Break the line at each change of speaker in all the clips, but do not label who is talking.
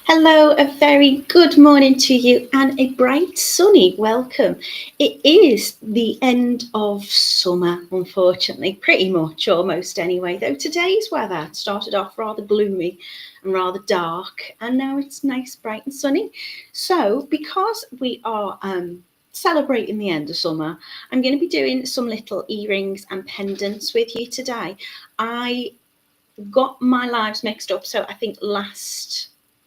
Hello, a very good morning to you and a bright sunny welcome. It is the end of summer, unfortunately, pretty much almost anyway, though today's weather started off rather gloomy and rather dark, and now it's nice, bright and sunny. So because we are celebrating the end of summer, I'm going to be doing some little earrings and pendants with you today. I got my lives mixed up. So I think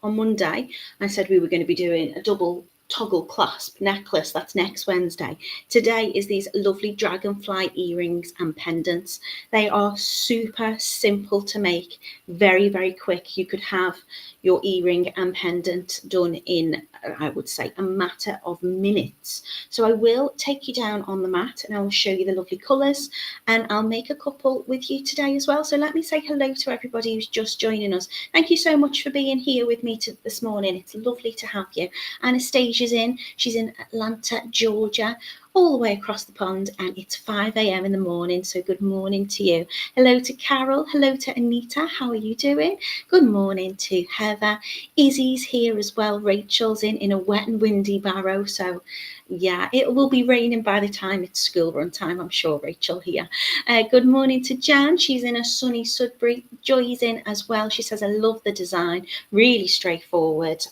on Monday, I said we were going to be doing a double toggle clasp necklace. That's next Wednesday. Today is these lovely dragonfly earrings and pendants. They are super simple to make, very, very quick. You could have your earring and pendant done in, I would say, a matter of minutes. So I will take you down on the mat and I will show you the lovely colours, and I'll make a couple with you today as well. So let me say hello to everybody who's just joining us. Thank you so much for being here with me this morning. It's lovely to have you. Anastasia's in. She's in Atlanta, Georgia, all the way across the pond, and it's 5 a.m. in the morning, so good morning to you. Hello to Carol. Hello to Anita. How are you doing? Good morning to Heather. Izzy's here as well. Rachel's in a wet and windy Barrow, so yeah, it will be raining by the time it's school run time, I'm sure. Rachel here. Good morning to Jan. She's in a sunny Sudbury. Joy's in as well. She says, I love the design. Really straightforward.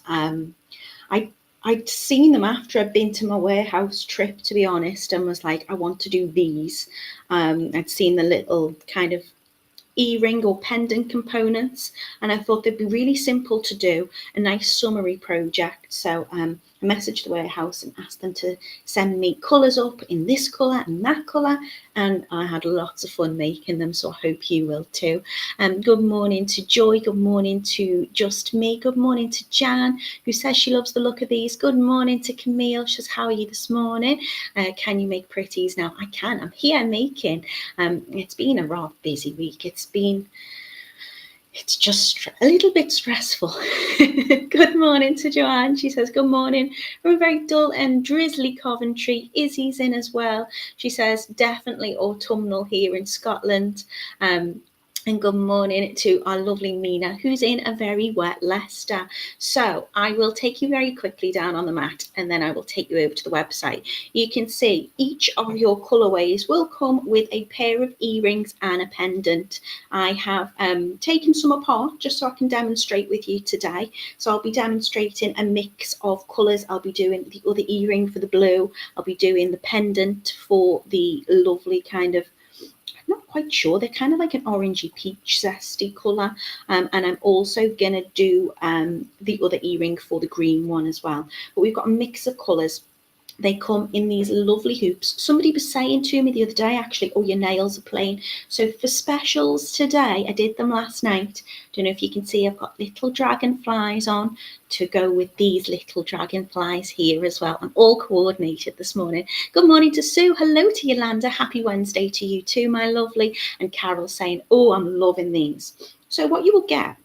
I'd seen them after I'd been to my warehouse trip, to be honest, and was like, I want to do these. I'd seen the little kind of earring or pendant components, and I thought they'd be really simple to do, a nice summery project. So I messaged the warehouse and asked them to send me colours up in this colour and that colour, and I had lots of fun making them, so I hope you will too. Good morning to Joy, good morning to Just Me, good morning to Jan, who says she loves the look of these. Good morning to Camille. She says, how are you this morning? Can you make pretties now? I can. I'm here making. It's been a rather busy week. It's just a little bit stressful. Good morning to Joanne. She says, good morning from a very dull and drizzly Coventry. Izzy's in as well. She says, definitely autumnal here in Scotland. And good morning to our lovely Mina, who's in a very wet Leicester. So I will take you very quickly down on the mat, and then I will take you over to the website. You can see each of your colourways will come with a pair of earrings and a pendant. I have taken some apart just so I can demonstrate with you today. So I'll be demonstrating a mix of colours. I'll be doing the other earring for the blue. I'll be doing the pendant for the lovely kind of, not quite sure, they're kind of like an orangey peach zesty colour, and I'm also gonna do the other earring for the green one as well. But we've got a mix of colours. They come in these lovely hoops. Somebody was saying to me the other day, actually, oh, your nails are plain. So for specials today, I did them last night. Don't know if you can see, I've got little dragonflies on to go with these little dragonflies here as well. I'm all coordinated this morning. Good morning to Sue. Hello to Yolanda. Happy Wednesday to you too, my lovely. And Carol saying, oh, I'm loving these. So what you will get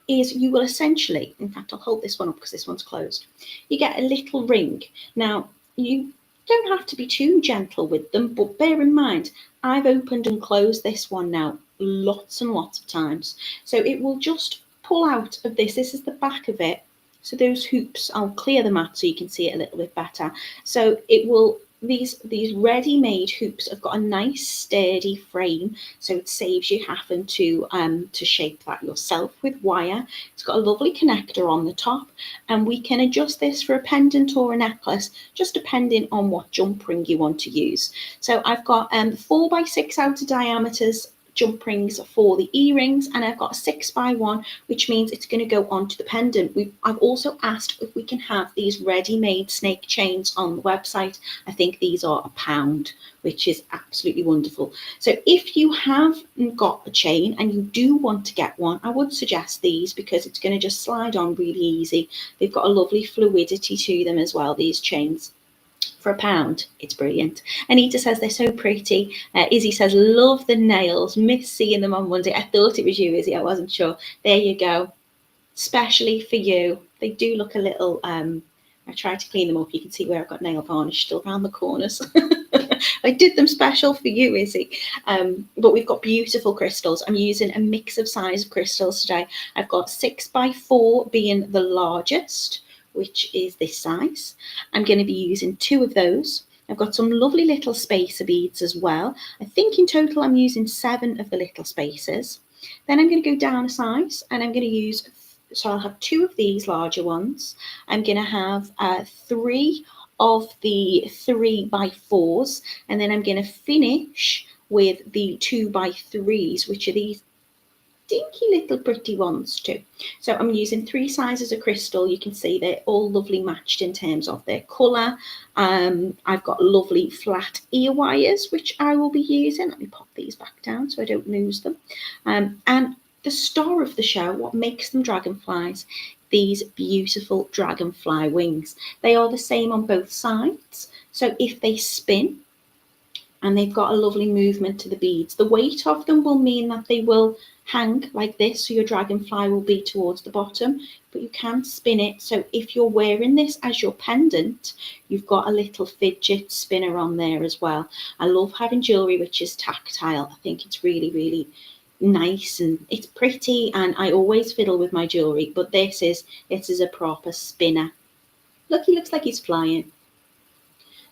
is you will essentially, in fact, I'll hold this one up because this one's closed. You get a little ring. Now, you don't have to be too gentle with them, but bear in mind, I've opened and closed this one now lots and lots of times. So it will just pull out of this. This is the back of it. So those hoops, I'll clear them out so you can see it a little bit better. So it will, these ready-made hoops have got a nice sturdy frame, so it saves you having to shape that yourself with wire. It's got a lovely connector on the top, and we can adjust this for a pendant or a necklace, just depending on what jump ring you want to use. So I've got 4x6 outer diameters jump rings for the earrings, and I've got a 6x1, which means it's going to go onto the pendant. I've also asked if we can have these ready-made snake chains on the website. I think these are £1, which is absolutely wonderful. So if you have got a chain and you do want to get one, I would suggest these because it's going to just slide on really easy. They've got a lovely fluidity to them as well, these chains. For £1, it's brilliant. Anita says they're so pretty. Izzy says, love the nails. Miss seeing them on Monday. I thought it was you, Izzy. I wasn't sure. There you go. Especially for you. They do look a little, I tried to clean them up. You can see where I've got nail varnish still around the corners. I did them special for you, Izzy. But we've got beautiful crystals. I'm using a mix of size of crystals today. I've got 6x4 being the largest, which is this size. I'm going to be using 2 of those. I've got some lovely little spacer beads as well. I think in total I'm using 7 of the little spacers. Then I'm going to go down a size and I'm going to use, so I'll have 2 of these larger ones. I'm going to have 3 of the 3x4s, and then I'm going to finish with the 2x3s, which are these dinky little pretty ones too. So I'm using 3 sizes of crystal. You can see they're all lovely matched in terms of their colour. I've got lovely flat ear wires, which I will be using. Let me pop these back down so I don't lose them. And the star of the show, what makes them dragonflies, these beautiful dragonfly wings. They are the same on both sides. So if they spin, and they've got a lovely movement to the beads, the weight of them will mean that they will hang like this, so your dragonfly will be towards the bottom, but you can spin it. So if you're wearing this as your pendant, you've got a little fidget spinner on there as well. I love having jewelry which is tactile. I think it's really, really nice and it's pretty, and I always fiddle with my jewelry, but this is a proper spinner. Look, he looks like he's flying.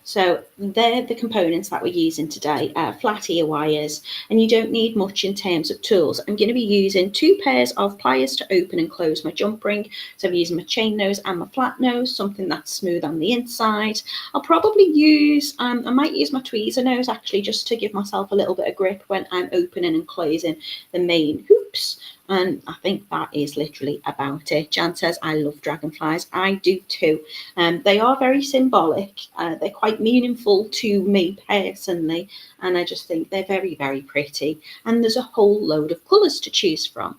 So they're the components that we're using today, flat ear wires, and you don't need much in terms of tools. I'm going to be using 2 pairs of pliers to open and close my jump ring. So I'm using my chain nose and my flat nose, something that's smooth on the inside. I'll probably use, I might use my tweezer nose actually, just to give myself a little bit of grip when I'm opening and closing the main hoops. And I think that is literally about it. Jan says, I love dragonflies. I do too. They are very symbolic. They're quite meaningful to me personally. And I just think they're very, very pretty. And there's a whole load of colours to choose from.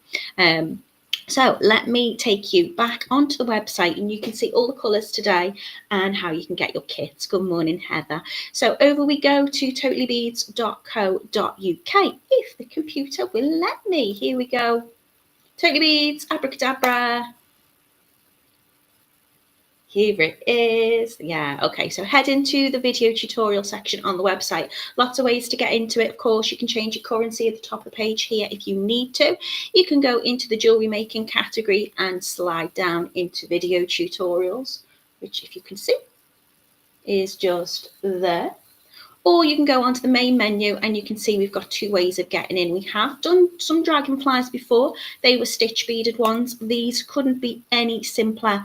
So let me take you back onto the website and you can see all the colours today and how you can get your kits. Good morning, Heather. So over we go to totallybeads.co.uk. If the computer will let me. Here we go. Totally Beads, abracadabra. Here it is. Yeah, okay, so head into the video tutorial section on the website. Lots of ways to get into it. Of course, you can change your currency at the top of the page here if you need to. You can go into the jewelry making category and slide down into video tutorials, which, if you can see, is just there. Or you can go onto the main menu and you can see we've got 2 ways of getting in. We have done some dragonflies before. They were stitch beaded ones. These couldn't be any simpler.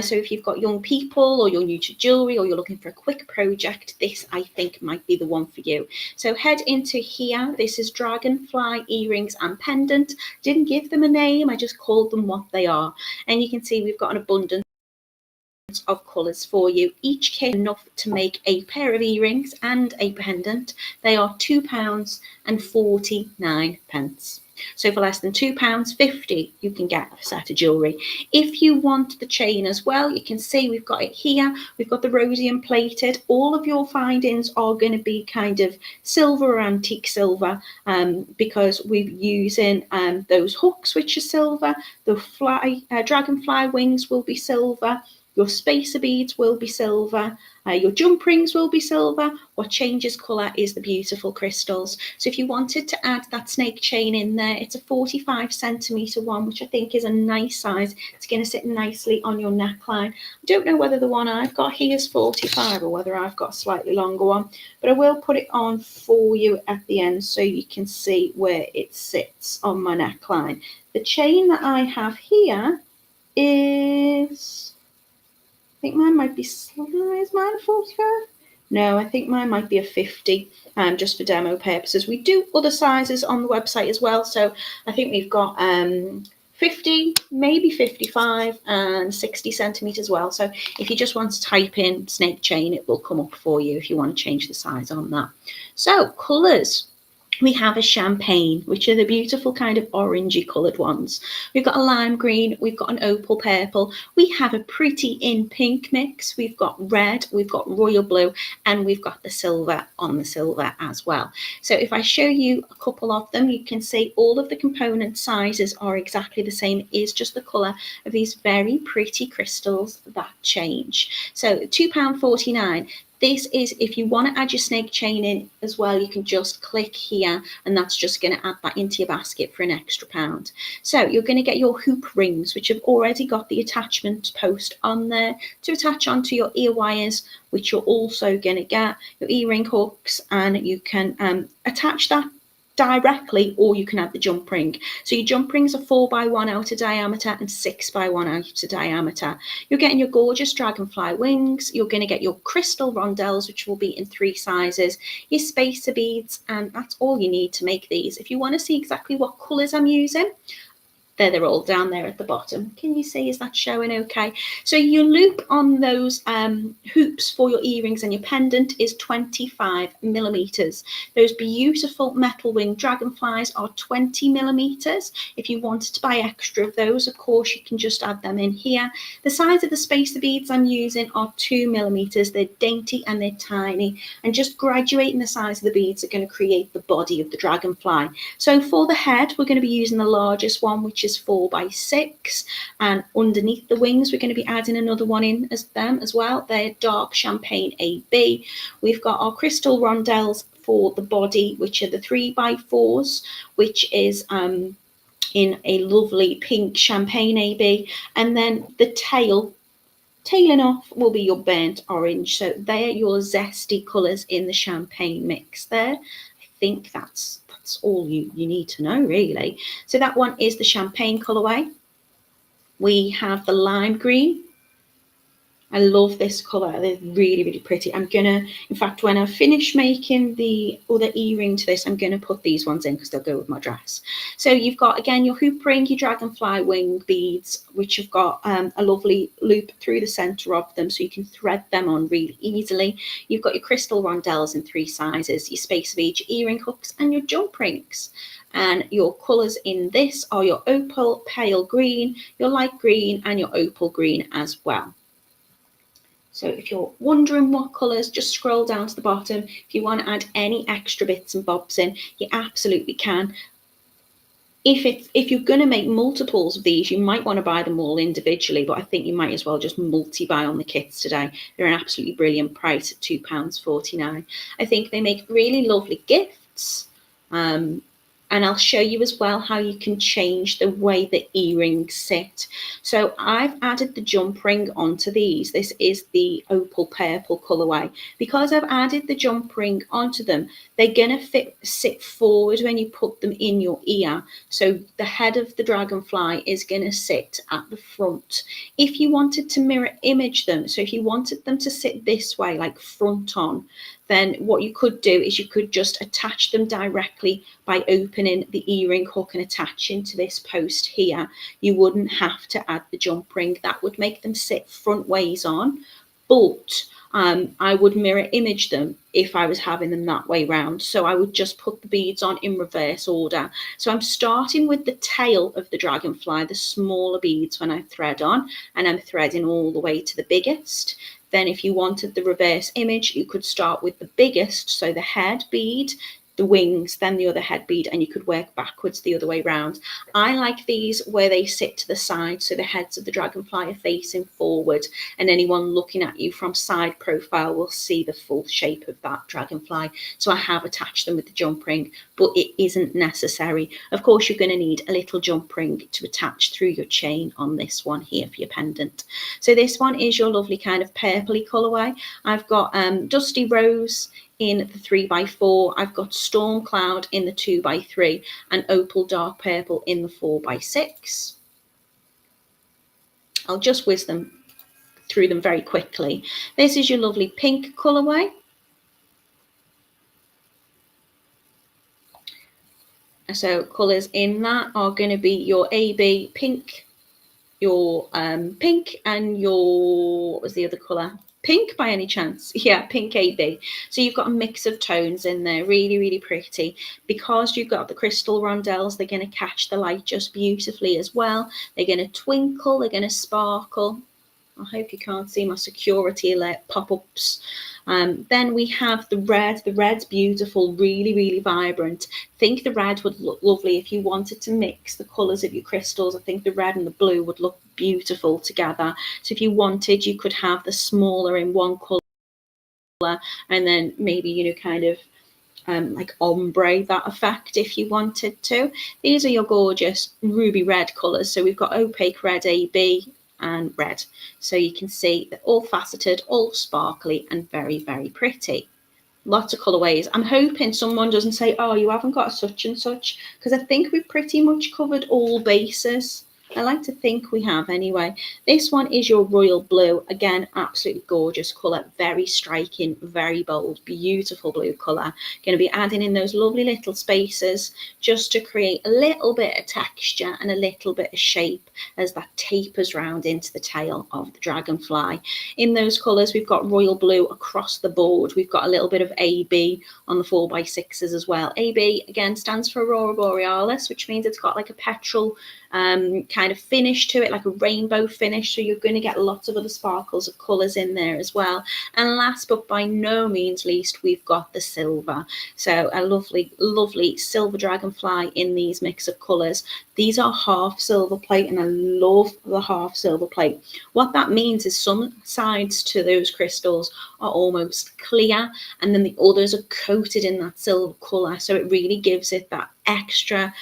So if you've got young people or you're new to jewelry or you're looking for a quick project, this I think might be the one for you. So head into here. This is dragonfly earrings and pendant. Didn't give them a name. I just called them what they are. And you can see we've got an abundance of colours for you. Each kit enough to make a pair of earrings and a pendant. They are £2.49. So for less than £2.50 you can get a set of jewellery. If you want the chain as well, you can see we've got it here. We've got the rhodium plated. All of your findings are going to be kind of silver or antique silver, because we're using those hooks which are silver. The dragonfly wings will be silver. Your spacer beads will be silver. Your jump rings will be silver. What changes colour is the beautiful crystals. So if you wanted to add that snake chain in there, it's a 45 centimetre one, which I think is a nice size. It's going to sit nicely on your neckline. I don't know whether the one I've got here is 45 or whether I've got a slightly longer one, but I will put it on for you at the end so you can see where it sits on my neckline. The chain that I have here is, I think mine might be, is mine a 45? No, I think mine might be a 50, just for demo purposes. We do other sizes on the website as well. So I think we've got 50, maybe 55 and 60 centimetres as well. So if you just want to type in snake chain, it will come up for you if you want to change the size on that. So colours. We have a champagne, which are the beautiful kind of orangey coloured ones. We've got a lime green, we've got an opal purple, we have a pretty in pink mix, we've got red, we've got royal blue, and we've got the silver on the silver as well. So if I show you a couple of them, you can see all of the component sizes are exactly the same. It is just the colour of these very pretty crystals that change. So £2.49. This is, if you want to add your snake chain in as well, you can just click here, and that's just going to add that into your basket for an extra £1. So you're going to get your hoop rings, which have already got the attachment post on there to attach onto your ear wires, which you're also going to get your earring hooks, and you can attach that directly, or you can add the jump ring. So your jump rings are 4x1 outer diameter and 6x1 outer diameter. You're getting your gorgeous dragonfly wings. You're going to get your crystal rondelles, which will be in 3 sizes, your spacer beads, and that's all you need to make these. If you want to see exactly what colours I'm using, they're all down there at the bottom. Can you see, is that showing okay? So your loop on those hoops for your earrings and your pendant is 25mm. Those beautiful metal wing dragonflies are 20mm. If you wanted to buy extra of those, of course, you can just add them in here. The size of the spacer beads I'm using are 2mm. They're dainty and they're tiny, and just graduating the size of the beads are going to create the body of the dragonfly. So for the head, we're going to be using the largest one, which is 4x6, and underneath the wings we're going to be adding another one in as well. They're dark champagne AB. We've got our crystal rondelles for the body, which are the 3x4s, which is in a lovely pink champagne AB, and then the tailing off will be your burnt orange. So they're your zesty colours in the champagne mix there. I think that's all you need to know, really. So that one is the champagne colourway. We have the lime green. I love this colour. They're really, really pretty. I'm gonna, in fact, when I finish making the other earring to this, I'm gonna put these ones in because they'll go with my dress. So you've got, again, your hoop ring, your dragonfly wing beads, which have got a lovely loop through the centre of them, so you can thread them on really easily. You've got your crystal rondelles in 3 sizes, your spacer beads, your earring hooks, and your jump rings. And your colours in this are your opal, pale green, your light green, and your opal green as well. So if you're wondering what colours, just scroll down to the bottom. If you want to add any extra bits and bobs in, you absolutely can. If you're going to make multiples of these, you might want to buy them all individually, but I think you might as well just multi-buy on the kits today. They're an absolutely brilliant price at £2.49. I think they make really lovely gifts. And I'll show you as well how you can change the way the earrings sit. So I've added the jump ring onto these. This is the opal purple colourway. Because I've added the jump ring onto them, they're going to sit forward when you put them in your ear. So the head of the dragonfly is going to sit at the front. If you wanted to mirror image them, so if you wanted them to sit this way, like front on, then what you could do is you could just attach them directly by opening the earring hook and attaching to this post here. You wouldn't have to add the jump ring. That would make them sit front ways on, but I would mirror image them if I was having them that way round. So I would just put the beads on in reverse order. So I'm starting with the tail of the dragonfly, the smaller beads when I thread on, and I'm threading all the way to the biggest. Then if you wanted the reverse image, you could start with the biggest, so the head bead, the wings, then the other head bead, and you could work backwards the other way round. I like these where they sit to the side, so the heads of the dragonfly are facing forward, and anyone looking at you from side profile will see the full shape of that dragonfly. So I have attached them with the jump ring, but it isn't necessary. Of course, you're going to need a little jump ring to attach through your chain on this one here for your pendant. So this one is your lovely kind of purpley colourway. I've got Dusty Rose in the 3x4, I've got Storm Cloud in the 2x3, and Opal Dark Purple in the 4x6. I'll just whiz them through them very quickly. This is your lovely pink colourway. So colours in that are going to be your AB pink, your pink, and your, what was the other colour? Pink by any chance? Yeah, pink AB. So you've got a mix of tones in there, really, really pretty. Because you've got the crystal rondelles, they're going to catch the light just beautifully as well. They're going to twinkle, they're going to sparkle. I hope you can't see my security alert pop-ups. Then we have the red. The red's beautiful, really, really vibrant. I think the red would look lovely if you wanted to mix the colours of your crystals. I think the red and the blue would look beautiful together. So if you wanted, you could have the smaller in one colour colour, and then maybe, you know, kind of like ombre that effect if you wanted to. These are your gorgeous ruby red colours. So we've got opaque red AB and red. So you can see they're all faceted, all sparkly and very, very pretty. Lots of colourways. I'm hoping someone doesn't say, oh, you haven't got a such and such, because I think we've pretty much covered all bases. I like to think we have anyway. This one is your royal blue. Again, absolutely gorgeous colour. Very striking, very bold, beautiful blue colour. Going to be adding in those lovely little spaces just to create a little bit of texture and a little bit of shape as that tapers round into the tail of the dragonfly. In those colours, we've got royal blue across the board. We've got a little bit of AB on the 4x6s as well. AB, again, stands for Aurora Borealis, which means it's got like a petrol kind of finish to it, like a rainbow finish, so you're going to get lots of other sparkles of colours in there as well. And last but by no means least, we've got the silver. So a lovely, lovely silver dragonfly in these mix of colours. These are half silver plate, and I love the half silver plate. What that means is some sides to those crystals are almost clear, and then the others are coated in that silver colour, so it really gives it that extra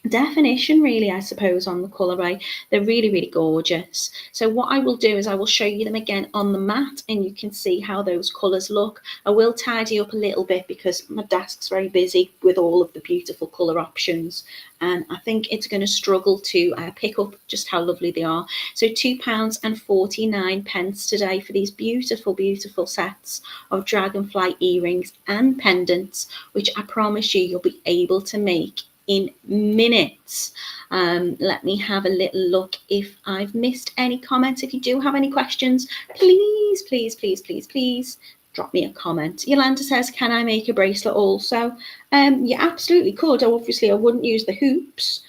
definition, really, I suppose, on the colourway. They're really, really gorgeous. So what I will do is I will show you them again on the mat, and you can see how those colours look. I will tidy up a little bit because my desk's very busy with all of the beautiful colour options, and I think it's going to struggle to pick up just how lovely they are. So £2.49 today for these beautiful, beautiful sets of dragonfly earrings and pendants, which I promise you, you'll be able to make in minutes. Let me have a little look if I've missed any comments. If you do have any questions, please, please, please, please, please drop me a comment. Yolanda says, can I make a bracelet also? You absolutely could. Obviously, I wouldn't use the hoops.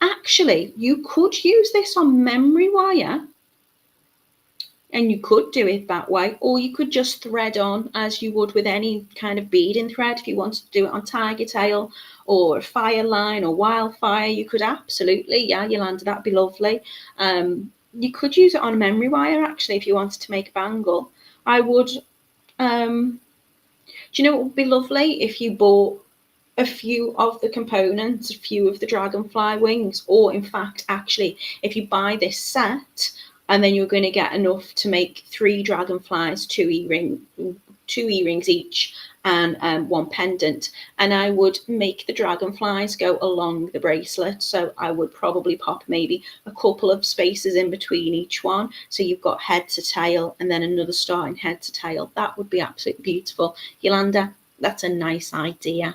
Actually, you could use this on memory wire, and you could do it that way, or you could just thread on as you would with any kind of beading thread. If you wanted to do it on tiger tail or fire line or wildfire, you could absolutely, yeah, Yolanda, that'd be lovely. You could use it on a memory wire, actually, if you wanted to make a bangle. I would, do you know what would be lovely? If you bought a few of the components, a few of the dragonfly wings, or in fact, actually, if you buy this set, and then you're going to get enough to make 3 dragonflies, 2 earrings each, and 1 pendant. And I would make the dragonflies go along the bracelet. So I would probably pop maybe a couple of spaces in between each one. So you've got head to tail and then another star in head to tail. That would be absolutely beautiful. Yolanda, that's a nice idea.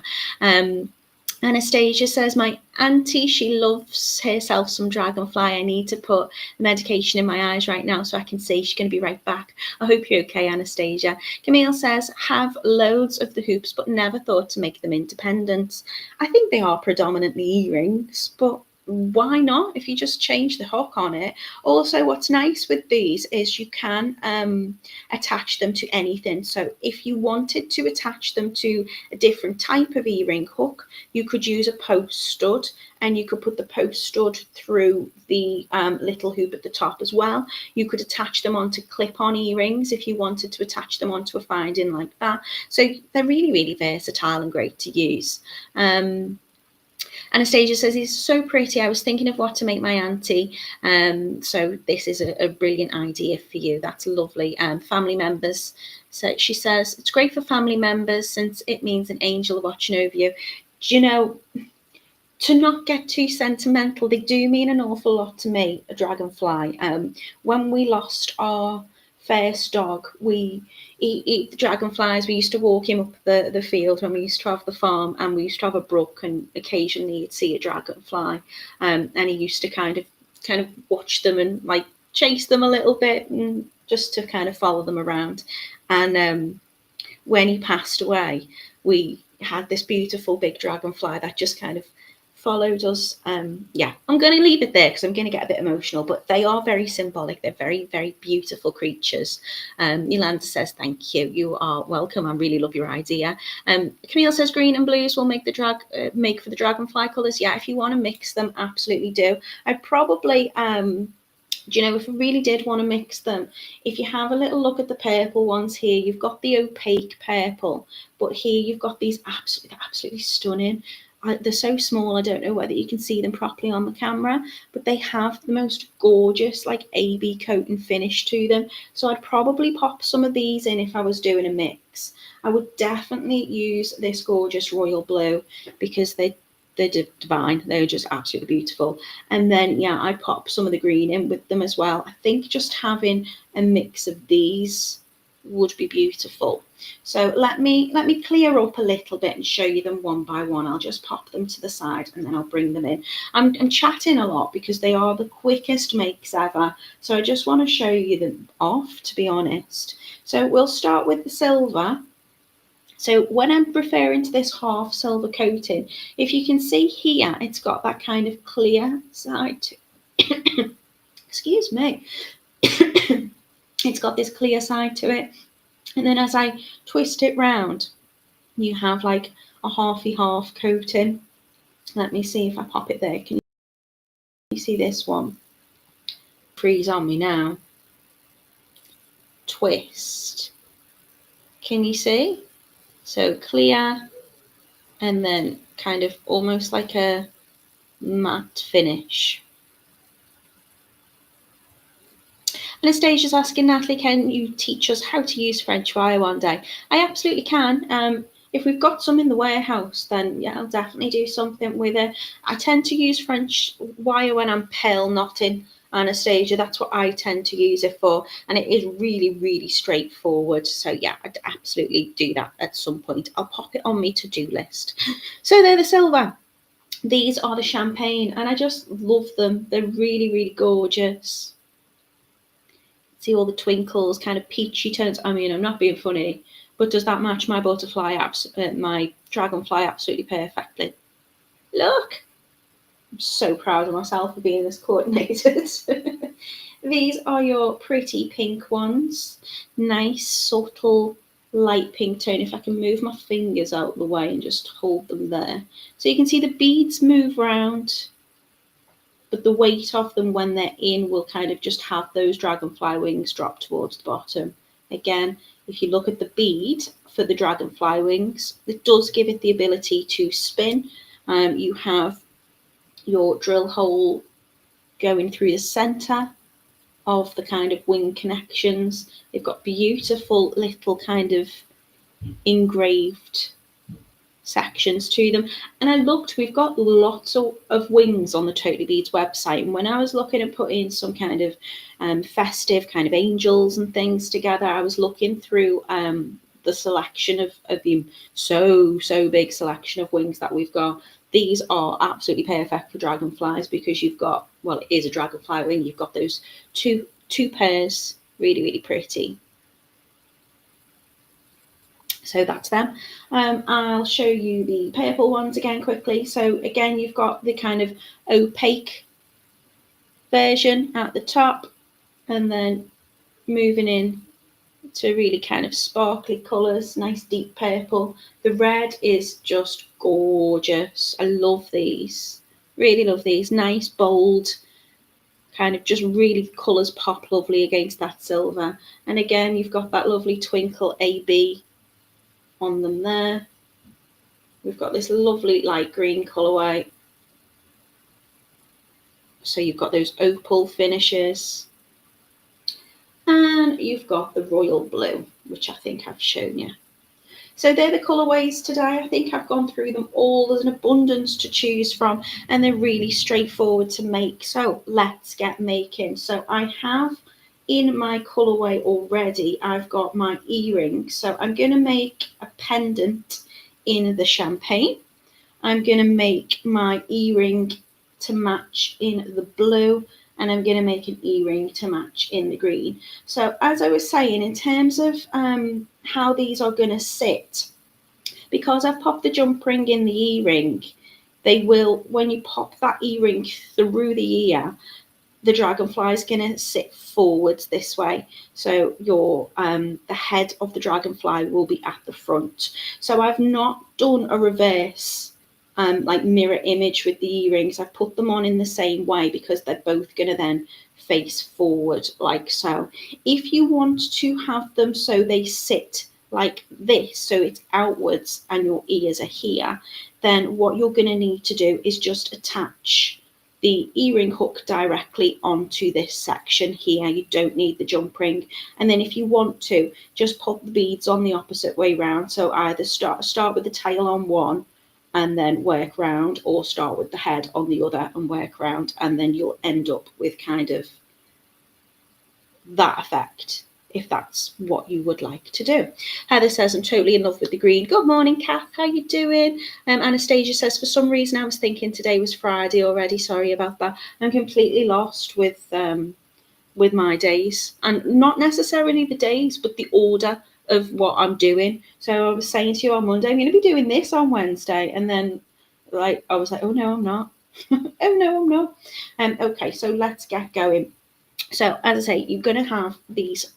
Anastasia says, my auntie, she loves herself some dragonfly. I need to put the medication in my eyes right now so I can see. She's going to be right back. I hope you're okay, Anastasia. Camille says, have loads of the hoops, but never thought to make them independent. I think they are predominantly earrings, but why not if you just change the hook on it? Also, what's nice with these is you can attach them to anything. So if you wanted to attach them to a different type of earring hook, you could use a post stud, and you could put the post stud through the little hoop at the top as well. You could attach them onto clip-on earrings if you wanted to attach them onto a finding like that. So they're really, really versatile and great to use. Anastasia says, he's so pretty. I was thinking of what to make my auntie. So this is a brilliant idea for you. That's lovely. Family members. So she says, it's great for family members since it means an angel watching over you. Do you know, to not get too sentimental, they do mean an awful lot to me, a dragonfly. When we lost our first dog, we eat the dragonflies. We used to walk him up the field when we used to have the farm, and we used to have a brook, and occasionally you'd see a dragonfly, and he used to kind of watch them and like chase them a little bit, and just to kind of follow them around. And when he passed away, we had this beautiful big dragonfly that just kind of followed us. Yeah, I'm going to leave it there because I'm going to get a bit emotional, but they are very symbolic. They're very, very beautiful creatures. Yolanda says, thank you. You are welcome. I really love your idea. Camille says, green and blues will make the make for the dragonfly colours. Yeah, if you want to mix them, absolutely do. I'd probably Do you know, if I really did want to mix them, if you have a little look at the purple ones here, you've got the opaque purple, but here you've got these absolutely stunning. They're so small, I don't know whether you can see them properly on the camera, but they have the most gorgeous like AB coat and finish to them. So I'd probably pop some of these in if I was doing a mix. I would definitely use this gorgeous royal blue because they're divine. They're just absolutely beautiful. And then, yeah, I pop some of the green in with them as well. I think just having a mix of these would be beautiful. So let me clear up a little bit and show you them one by one. I'll just pop them to the side and then I'll bring them in. I'm chatting a lot because they are the quickest makes ever. So I just want to show you them off, to be honest. So we'll start with the silver. So when I'm referring to this half silver coating, if you can see here, it's got that kind of clear side to excuse me. It's got this clear side to it. And then as I twist it round, you have like a halfy half coating. Let me see if I pop it there. Can you see this one? Freeze on me now. Twist. Can you see? So clear, and then kind of almost like a matte finish. Anastasia's asking, Natalie, can you teach us how to use French wire one day? I absolutely can. If we've got some in the warehouse, then yeah, I'll definitely do something with it. I tend to use French wire when I'm pale knotting, Anastasia. That's what I tend to use it for, and it is really, really straightforward. So yeah, I'd absolutely do that at some point. I'll pop it on my to-do list. So they're the silver. These are the champagne, and I just love them. They're really, really gorgeous. See all the twinkles, kind of peachy tones. I mean, I'm not being funny, but does that match my butterfly, my dragonfly absolutely perfectly? Look, I'm so proud of myself for being this coordinated. These are your pretty pink ones. Nice, subtle, light pink tone. If I can move my fingers out of the way and just hold them there. So you can see the beads move around, but the weight of them when they're in will kind of just have those dragonfly wings drop towards the bottom. Again, if you look at the bead for the dragonfly wings, it does give it the ability to spin. You have your drill hole going through the center of the kind of wing connections. They've got beautiful little kind of engraved sections to them. And I looked, we've got lots of wings on the Totally Beads website, and when I was looking at putting some kind of festive kind of angels and things together, I was looking through the selection of the so big selection of wings that we've got. These are absolutely perfect for dragonflies because you've got, well, it is a dragonfly wing, you've got those two pairs, really, really pretty. So that's them. I'll show you the purple ones again quickly. So again, you've got the kind of opaque version at the top, and then moving in to really kind of sparkly colours, nice deep purple. The red is just gorgeous. I love these, really love these. Nice, bold, kind of just really colours pop lovely against that silver. And again, you've got that lovely twinkle AB on them there. We've got this lovely light green colourway. So you've got those opal finishes. And you've got the royal blue, which I think I've shown you. So they're the colourways today. I think I've gone through them all. There's an abundance to choose from, and they're really straightforward to make. So let's get making. So I have in my colourway already, I've got my earring. So I'm going to make a pendant in the champagne. I'm going to make my earring to match in the blue, and I'm going to make an earring to match in the green. So as I was saying, in terms of how these are going to sit, because I've popped the jump ring in the earring, they will, when you pop that earring through the ear, the dragonfly is going to sit forwards this way. So your the head of the dragonfly will be at the front. So I've not done a reverse like mirror image with the earrings. I've put them on in the same way because they're both going to then face forward like so. If you want to have them so they sit like this, so it's outwards and your ears are here, then what you're going to need to do is just attach the earring hook directly onto this section here. You don't need the jump ring. And then if you want to, just put the beads on the opposite way round. So either start with the tail on one and then work round, or start with the head on the other and work round, and then you'll end up with kind of that effect, if that's what you would like to do. Heather says, I'm totally in love with the green. Good morning, Kath. How you doing? Anastasia says, for some reason I was thinking today was Friday already. Sorry about that. I'm completely lost with my days, and not necessarily the days, but the order of what I'm doing. So I was saying to you on Monday, I'm going to be doing this on Wednesday, and then I was like, oh no, I'm not. Oh no, I'm not. Okay, so let's get going. So as I say, you're going to have these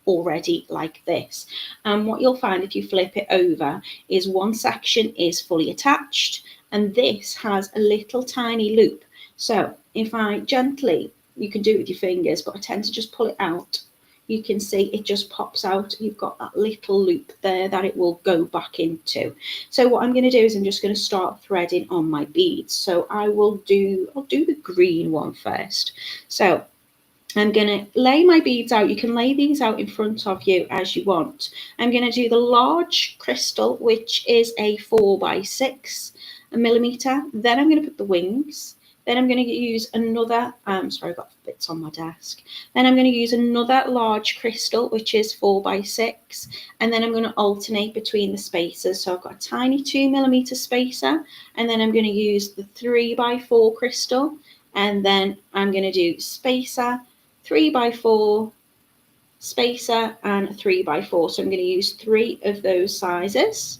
already like this, and what you'll find if you flip it over is one section is fully attached, and this has a little tiny loop. So if I gently, you can do it with your fingers, but I tend to just pull it out, you can see it just pops out. You've got that little loop there that it will go back into. So what I'm going to do is I'm just going to start threading on my beads. So I'll do the green one first. So I'm going to lay my beads out. You can lay these out in front of you as you want. I'm going to do the large crystal, which is a 4x6 millimeter. Then I'm going to put the wings. Then I'm going to use another, sorry, I've got bits on my desk. Then I'm going to use another large crystal, which is 4x6. And then I'm going to alternate between the spacers. So I've got a tiny 2mm spacer. And then I'm going to use the 3x4 crystal. And then I'm going to do spacer, 3x4, spacer, and 3x4. So I'm going to use 3 of those sizes.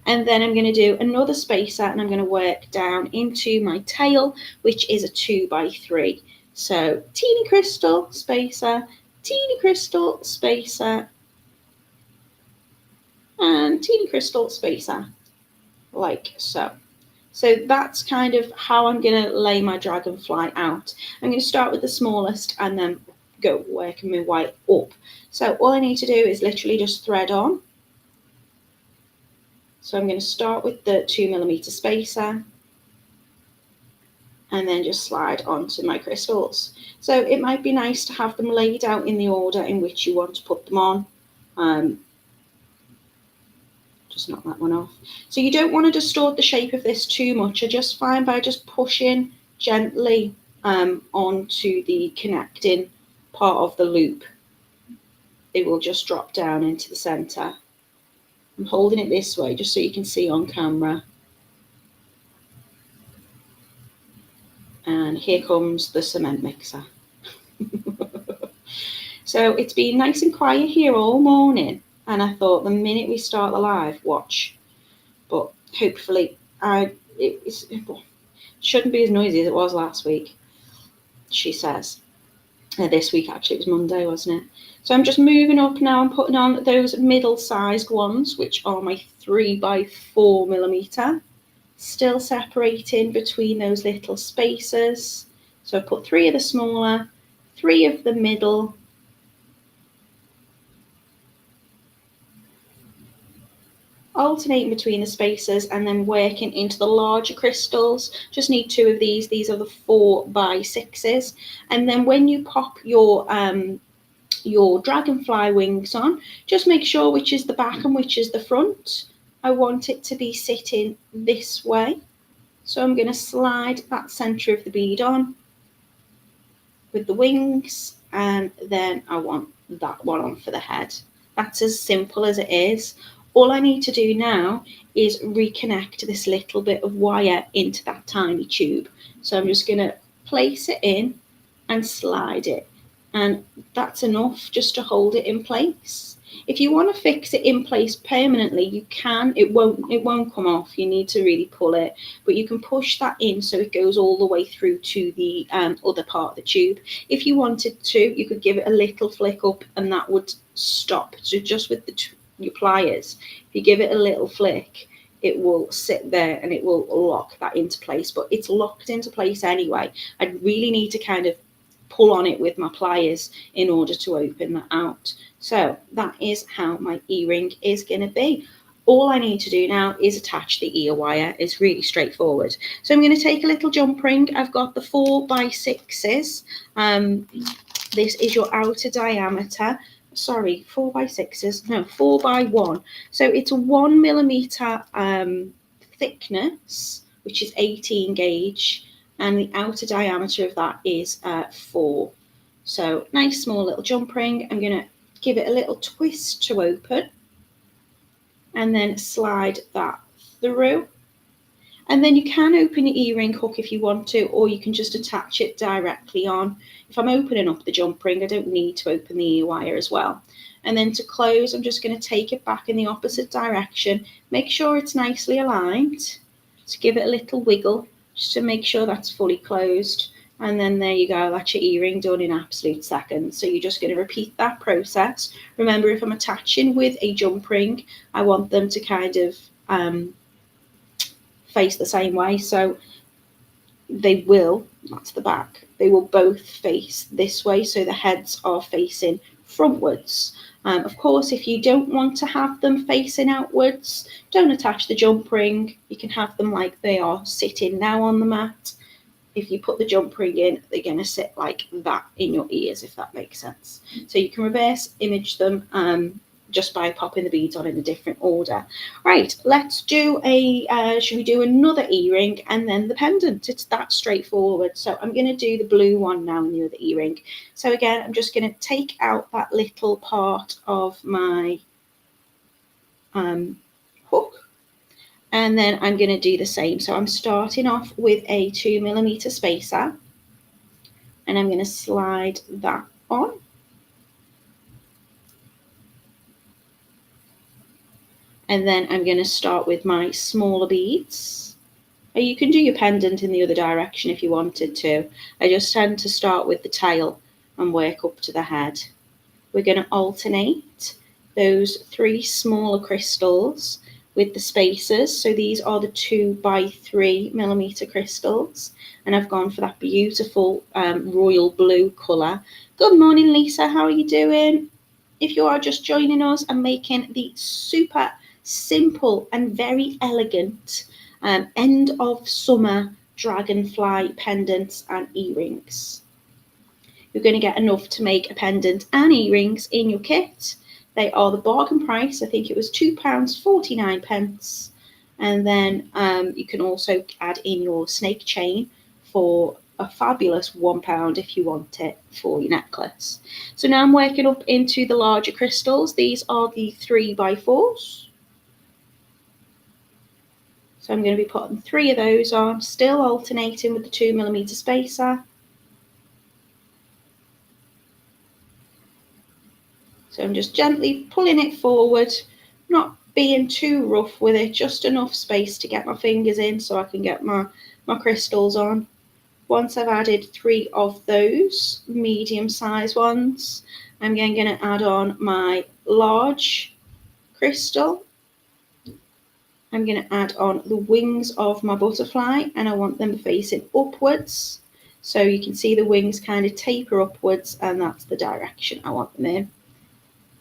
And then I'm going to do another spacer, and I'm going to work down into my tail, which is a 2x3. So teeny crystal, spacer, teeny crystal, spacer, and teeny crystal, spacer, like so. So that's kind of how I'm going to lay my dragonfly out. I'm going to start with the smallest and then go working my way up. So all I need to do is literally just thread on. So I'm going to start with the 2mm spacer and then just slide onto my crystals. So it might be nice to have them laid out in the order in which you want to put them on. Just knock that one off. So you don't want to distort the shape of this too much. I just find by just pushing gently onto the connecting part of the loop, it will just drop down into the center. I'm holding it this way just so you can see on camera. And here comes the cement mixer. So it's been nice and quiet here all morning, and I thought the minute we start the live, watch. But hopefully it shouldn't be as noisy as it was last week, she says. This week actually, it was Monday, wasn't it? So I'm just moving up now and putting on those middle-sized ones, which are my 3x4mm. Still separating between those little spacers. So I put 3 of the smaller, 3 of the middle, alternating between the spacers and then working into the larger crystals. Just need 2 of these. These are the 4x6s. And then when you pop your dragonfly wings on, just make sure which is the back and which is the front. I want it to be sitting this way. So I'm going to slide that center of the bead on with the wings, and then I want that one on for the head. That's as simple as it is. All I need to do now is reconnect this little bit of wire into that tiny tube. So I'm just going to place it in and slide it. And that's enough just to hold it in place. If you want to fix it in place permanently, you can. It won't come off. You need to really pull it. But you can push that in so it goes all the way through to the other part of the tube. If you wanted to, you could give it a little flick up and that would stop. So just with your pliers, if you give it a little flick, it will sit there and it will lock that into place. But it's locked into place anyway. I really need to kind of pull on it with my pliers in order to open that out. So that is how my earring is going to be. All I need to do now is attach the ear wire. It's really straightforward. So I'm going to take a little jump ring. I've got the 4x6s. This is your outer diameter. Sorry, 4x6s. No, 4x1. So it's a 1mm thickness, which is 18 gauge. And the outer diameter of that is 4. So nice small little jump ring. I'm going to give it a little twist to open and then slide that through. And then you can open your earring hook if you want to, or you can just attach it directly on. If I'm opening up the jump ring, I don't need to open the ear wire as well. And then to close, I'm just going to take it back in the opposite direction. Make sure it's nicely aligned. So give it a little wiggle just to make sure that's fully closed. And then there you go, that's your earring done in absolute seconds. So you're just going to repeat that process. Remember, if I'm attaching with a jump ring, I want them to kind of face the same way. So they will, that's the back, they will both face this way. So the heads are facing frontwards. Of course, if you don't want to have them facing outwards, don't attach the jump ring. You can have them like they are sitting now on the mat. If you put the jump ring in, they're going to sit like that in your ears, if that makes sense. So you can reverse image them just by popping the beads on in a different order. Right, let's do should we do another earring and then the pendant? It's that straightforward. So I'm going to do the blue one now in the other earring. So again, I'm just going to take out that little part of my hook. And then I'm going to do the same. So I'm starting off with a 2mm spacer. And I'm going to slide that on. And then I'm going to start with my smaller beads. Or you can do your pendant in the other direction if you wanted to. I just tend to start with the tail and work up to the head. We're going to alternate those 3 smaller crystals with the spacers. So these are the 2x3mm crystals. And I've gone for that beautiful royal blue colour. Good morning, Lisa. How are you doing? If you are just joining us, I'm making the super simple and very elegant end of summer dragonfly pendants and earrings. You're going to get enough to make a pendant and earrings in your kit. They are the bargain price. I think it was £2.49. And then you can also add in your snake chain for a fabulous £1 if you want it for your necklace. So now I'm working up into the larger crystals. These are the 3x4s. So I'm going to be putting 3 of those on, still alternating with the 2mm spacer. So I'm just gently pulling it forward, not being too rough with it, just enough space to get my fingers in so I can get my crystals on. Once I've added 3 of those medium-sized ones, I'm going to add on my large crystal. I'm going to add on the wings of my butterfly, and I want them facing upwards. So you can see the wings kind of taper upwards, and that's the direction I want them in.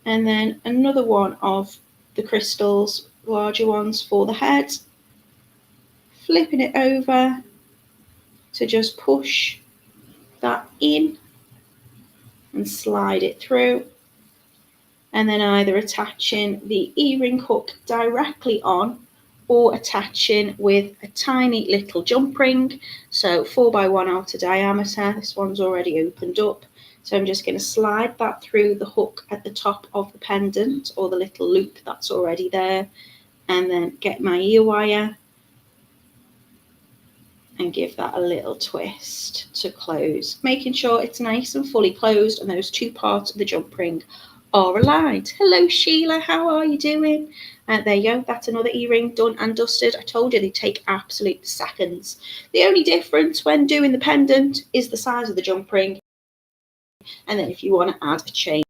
And then another one of the crystals, larger ones for the head. Flipping it over to just push that in and slide it through. And then either attaching the earring hook directly on or attaching with a tiny little jump ring. So 4x1 outer diameter. This one's already opened up. So I'm just going to slide that through the hook at the top of the pendant or the little loop that's already there. And then get my ear wire and give that a little twist to close, making sure it's nice and fully closed and those 2 parts of the jump ring are aligned. Hello, Sheila. How are you doing? There you go. That's another earring done and dusted. I told you they take absolute seconds. The only difference when doing the pendant is the size of the jump ring. And then if you want to add a chain.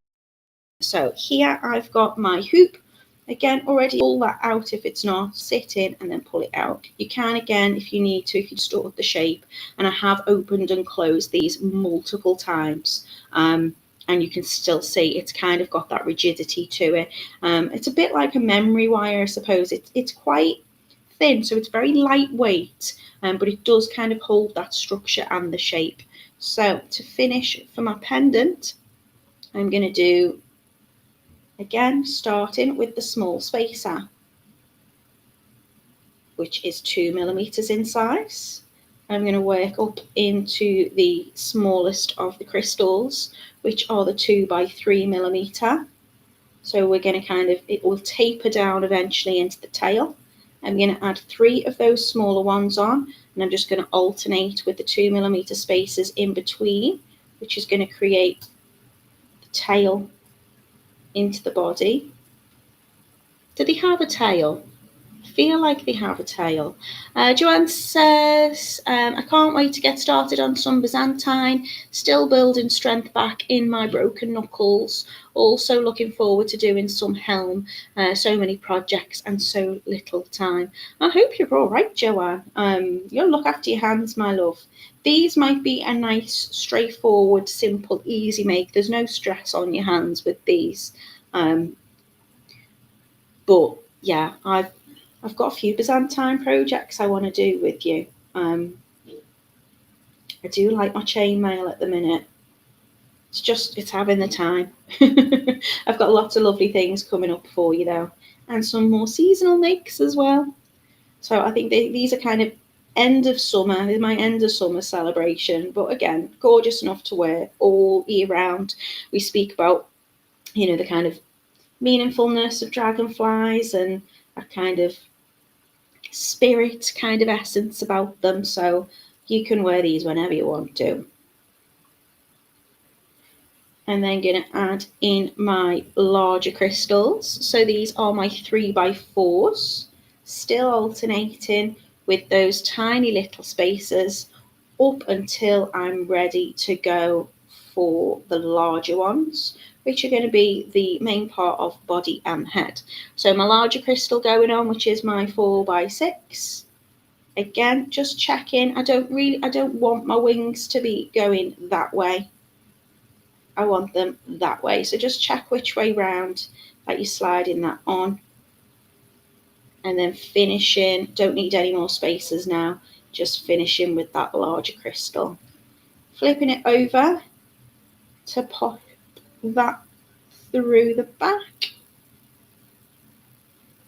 So here I've got my hoop Again, already pull that out if it's not, sit in and then pull it out. You can, again, if you need to, if you distort the shape. And I have opened and closed these multiple times. And you can still see it's kind of got that rigidity to it. It's a bit like a memory wire, I suppose. It's quite thin, so it's very lightweight, but it does kind of hold that structure and the shape. So to finish for my pendant, I'm going to do, again, starting with the small spacer, which is 2mm in size. I'm going to work up into the smallest of the crystals, which are the 2x3mm. So we're going to kind of, it will taper down eventually into the tail. I'm going to add 3 of those smaller ones on, and I'm just going to alternate with the 2mm spaces in between, which is going to create the tail into the body. Do they have a tail? I feel like they have a tail. Joanne says, I can't wait to get started on some Byzantine, still building strength back in my broken knuckles. Also looking forward to doing some helm. So many projects and so little time. I hope you're all right, Joanne. You'll look after your hands, my love. These might be a nice, straightforward, simple, easy make. There's no stress on your hands with these. But yeah, I've got a few Byzantine projects I want to do with you. I do like my chainmail at the minute. It's having the time. I've got lots of lovely things coming up for you though, and some more seasonal makes as well. So I think these are kind of end of summer. They're my end of summer celebration, but again, gorgeous enough to wear all year round. We speak about, the kind of meaningfulness of dragonflies and a kind of spirit kind of essence about them, so you can wear these whenever you want to. And then going to add in my larger crystals. So these are my 3x4s, still alternating with those tiny little spacers up until I'm ready to go for the larger ones, which are going to be the main part of body and head. So my larger crystal going on, which is my 4x6. Again, just checking. I don't want my wings to be going that way. I want them that way. So just check which way round that you're sliding that on. And then finishing, don't need any more spacers now, just finishing with that larger crystal. Flipping it over to pop that through the back.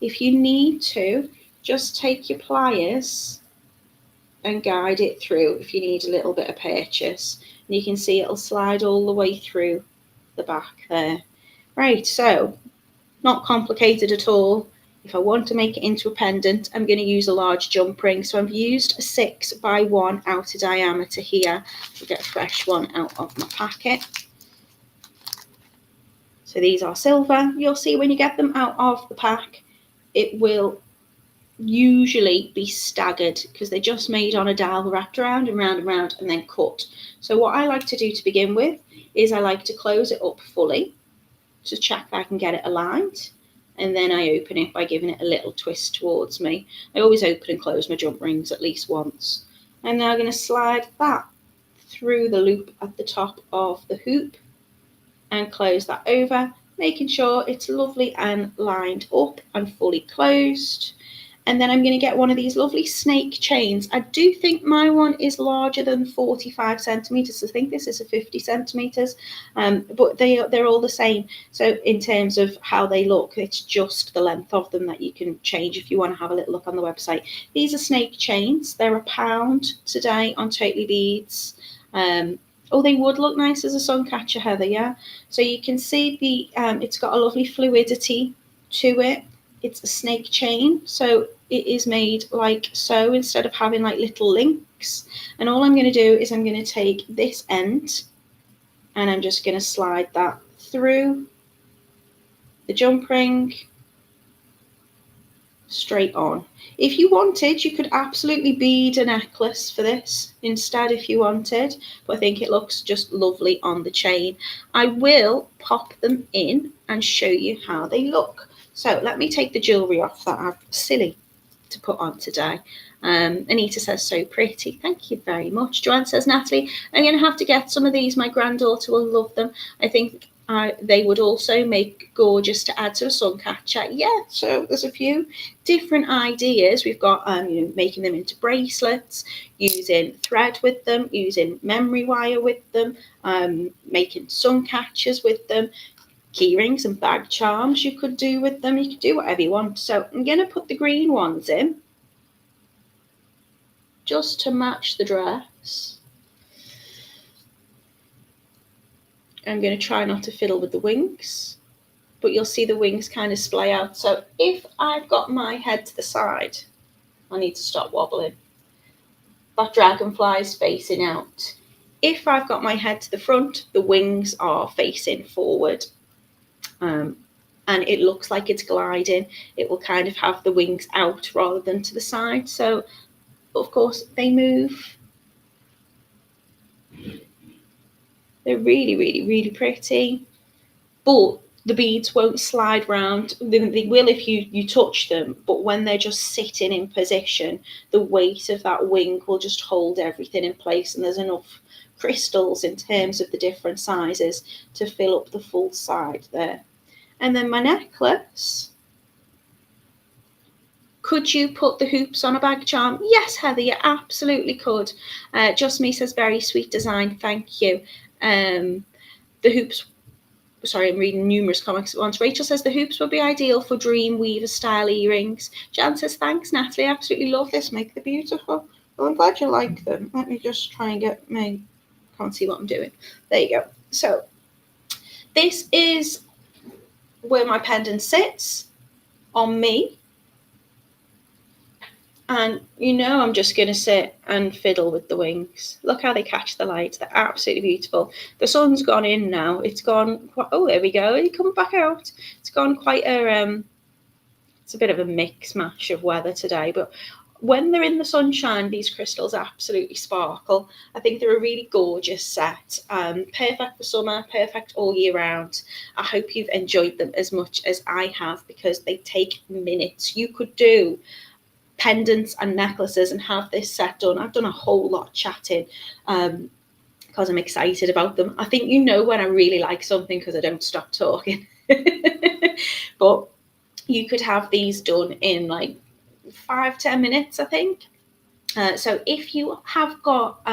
If you need to, just take your pliers and guide it through if you need a little bit of purchase. And you can see it'll slide all the way through the back there. Right, so not complicated at all. If I want to make it into a pendant, I'm going to use a large jump ring. So I've used a 6x1 outer diameter here. I'll get a fresh one out of my packet. So these are silver. You'll see when you get them out of the pack, it will usually be staggered because they're just made on a dowel, wrapped around and round and round and then cut. So what I like to do to begin with is I like to close it up fully to check that I can get it aligned, and then I open it by giving it a little twist towards me. I always open and close my jump rings at least once. I'm now going to slide that through the loop at the top of the hoop and close that over, making sure it's lovely and lined up and fully closed. And then I'm going to get one of these lovely snake chains. I do think my one is larger than 45 centimeters. I think this is a 50 centimeters, but they're all the same. So in terms of how they look, it's just the length of them that you can change if you want to have a little look on the website. These are snake chains. They're £1 today on Totally Beads. Oh, they would look nice as a sun catcher, Heather, yeah? So you can see it's got a lovely fluidity to it. It's a snake chain, so it is made like so instead of having like little links. And all I'm going to do is I'm going to take this end and I'm just going to slide that through the jump ring straight on. If you wanted, you could absolutely bead a necklace for this instead if you wanted, but I think it looks just lovely on the chain. I will pop them in and show you how they look. So let me take the jewellery off that I've silly to put on today. Anita says, so pretty. Thank you very much. Joanne says, Natalie, I'm going to have to get some of these. My granddaughter will love them. I think they would also make gorgeous to add to a sun catcher. Yeah, so there's a few different ideas. We've got making them into bracelets, using thread with them, using memory wire with them, making sun catchers with them, key rings and bag charms you could do with them. You could do whatever you want. So I'm going to put the green ones in just to match the dress. I'm going to try not to fiddle with the wings, but you'll see the wings kind of splay out. So if I've got my head to the side, I need to stop wobbling. That dragonfly is facing out. If I've got my head to the front, the wings are facing forward. And it looks like it's gliding. It will kind of have the wings out rather than to the side. So, of course, they move. They're really, really, really pretty. But the beads won't slide round. They will if you touch them, but when they're just sitting in position, the weight of that wing will just hold everything in place, and there's enough crystals in terms of the different sizes to fill up the full side there. And then my necklace. Could you put the hoops on a bag charm? Yes, Heather, you absolutely could. Just Me says, very sweet design, thank you. The hoops, sorry, I'm reading numerous comments at once. Rachel says, the hoops would be ideal for dream weaver style earrings. Jan says, thanks, Natalie, I absolutely love this, make them beautiful. Well, I'm glad you like them. Let me just try and get my, can't see what I'm doing. There you go. So this is where my pendant sits on me. And I'm just going to sit and fiddle with the wings. Look how they catch the light. They're absolutely beautiful. The sun's gone in now. It's gone, oh, there we go. It comes back out. It's gone quite it's a bit of a mix mash of weather today. But when they're in the sunshine, these crystals absolutely sparkle. I think they're a really gorgeous set. Perfect for summer, perfect all year round. I hope you've enjoyed them as much as I have, because they take minutes. You could do pendants and necklaces and have this set done. I've done a whole lot of chatting because I'm excited about them. I think when I really like something, because I don't stop talking. But you could have these done in like 5-10 minutes, I think. So if you have got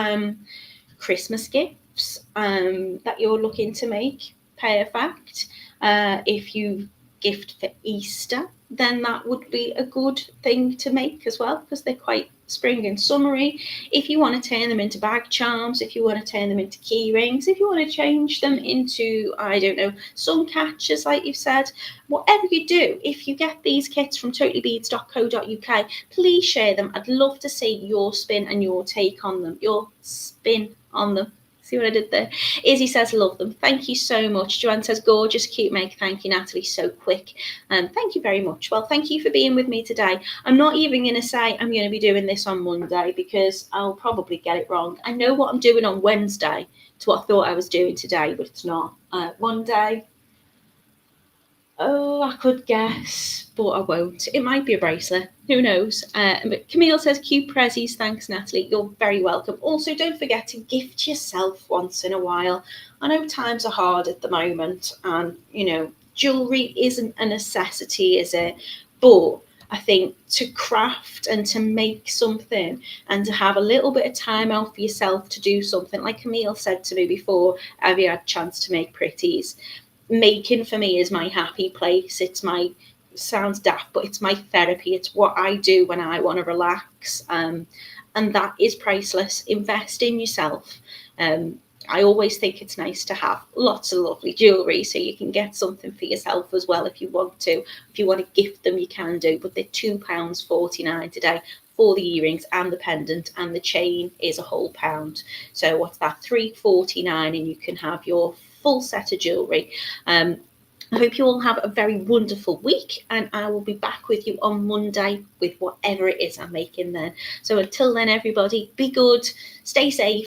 Christmas gifts that you're looking to make, perfect. If you gift for Easter, then that would be a good thing to make as well, because they're quite spring and summery. If you want to turn them into bag charms, if you want to turn them into key rings, if you want to change them into, I don't know, sun catchers like you've said, whatever you do, if you get these kits from totallybeads.co.uk, please share them. I'd love to see your spin and your take on them, your spin on them. See what I did there? Izzy says, love them. Thank you so much. Joanne says, gorgeous, cute make. Thank you, Natalie. So quick. Thank you very much. Well, thank you for being with me today. I'm not even going to say I'm going to be doing this on Monday, because I'll probably get it wrong. I know what I'm doing on Wednesday to what I thought I was doing today, but it's not. Monday. Oh, I could guess, but I won't. It might be a bracelet. Who knows? But Camille says, cute prezzies. Thanks, Natalie. You're very welcome. Also, don't forget to gift yourself once in a while. I know times are hard at the moment, and, jewellery isn't a necessity, is it? But I think to craft and to make something and to have a little bit of time out for yourself to do something, like Camille said to me before, have you had a chance to make pretties? Making for me is my happy place. It's my, sounds daft, but it's my therapy. It's what I do when I want to relax, and that is priceless. Invest in yourself. I always think it's nice to have lots of lovely jewellery, so you can get something for yourself as well if you want to. If you want to gift them, you can do, but they're £2.49 today for the earrings and the pendant, and the chain is a whole £1. So what's that? £3.49, and you can have your full set of jewellery. I hope you all have a very wonderful week, and I will be back with you on Monday with whatever it is I'm making then. So until then, everybody, be good, stay safe.